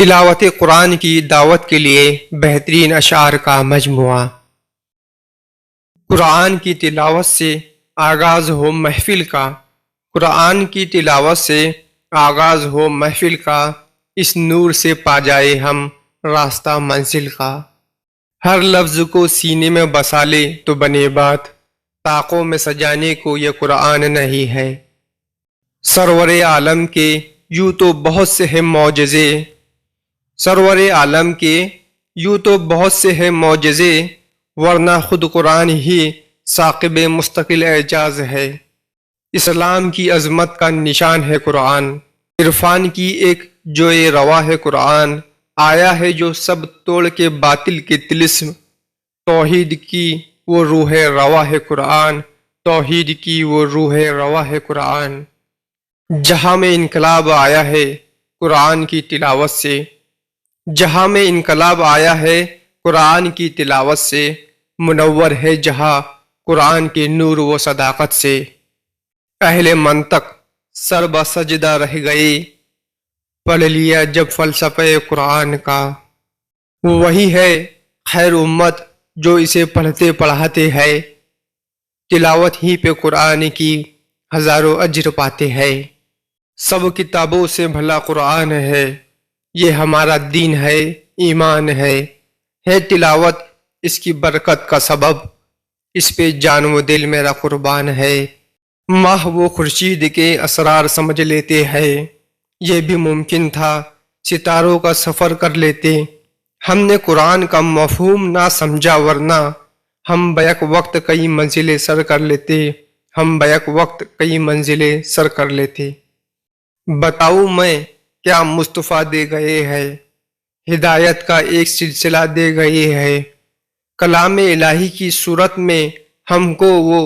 تلاوت قرآن کی دعوت کے لیے بہترین اشعار کا مجموعہ۔ قرآن کی تلاوت سے آغاز ہو محفل کا، قرآن کی تلاوت سے آغاز ہو محفل کا، اس نور سے پا جائے ہم راستہ منزل کا۔ ہر لفظ کو سینے میں بسا لے تو بنے بات، طاقوں میں سجانے کو یہ قرآن نہیں ہے۔ سرور عالم کے یوں تو بہت سے ہیں معجزے، سرور عالم کے یوں تو بہت سے ہیں معجزے، ورنہ خود قرآن ہی ثاقب مستقل اعجاز ہے۔ اسلام کی عظمت کا نشان ہے قرآن، عرفان کی ایک جوئے روا ہے قرآن، آیا ہے جو سب توڑ کے باطل کے طلسم، توحید کی وہ روح روا ہے قرآن، توحید کی وہ روح روا ہے قرآن۔ جہاں میں انقلاب آیا ہے قرآن کی تلاوت سے، جہاں میں انقلاب آیا ہے قرآن کی تلاوت سے، منور ہے جہاں قرآن کے نور و صداقت سے۔ اہل منطق سر بسجدہ رہ گئے، پڑھ لیا جب فلسفہ قرآن کا، وہی ہے خیر امت جو اسے پڑھتے پڑھاتے ہیں، تلاوت ہی پہ قرآن کی ہزاروں اجر پاتے ہیں۔ سب کتابوں سے بھلا قرآن ہے، یہ ہمارا دین ہے، ایمان ہے تلاوت اس کی برکت کا سبب، اس پہ جان و دل میرا قربان ہے۔ ماہ و خورشید کے اسرار سمجھ لیتے ہیں، یہ بھی ممکن تھا ستاروں کا سفر کر لیتے، ہم نے قرآن کا مفہوم نہ سمجھا ورنہ ہم بیک وقت کئی منزلیں سر کر لیتے، ہم بیک وقت کئی منزلیں سر کر لیتے۔ بتاؤں میں کیا مصطفیٰ دے گئے ہیں، ہدایت کا ایک سلسلہ دے گئے ہیں، کلام الہی کی صورت میں ہم کو وہ،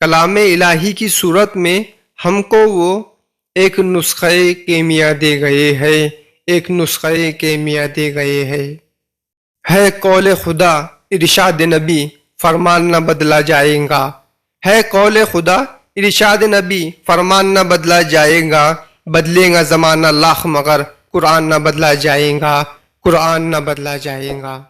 کلام الہی کی صورت میں ہم کو وہ ایک نسخہ کیمیا دے گئے ہیں، ایک نسخہ کیمیا دے گئے ہیں۔ ہے قول خدا ارشاد نبی فرمان نہ بدلا جائے گا، ہے قول خدا ارشاد نبی فرمان نہ بدلا جائے گا، بدلے گا زمانہ لاکھ مگر قرآن نہ بدلا جائے گا، قرآن نہ بدلا جائے گا۔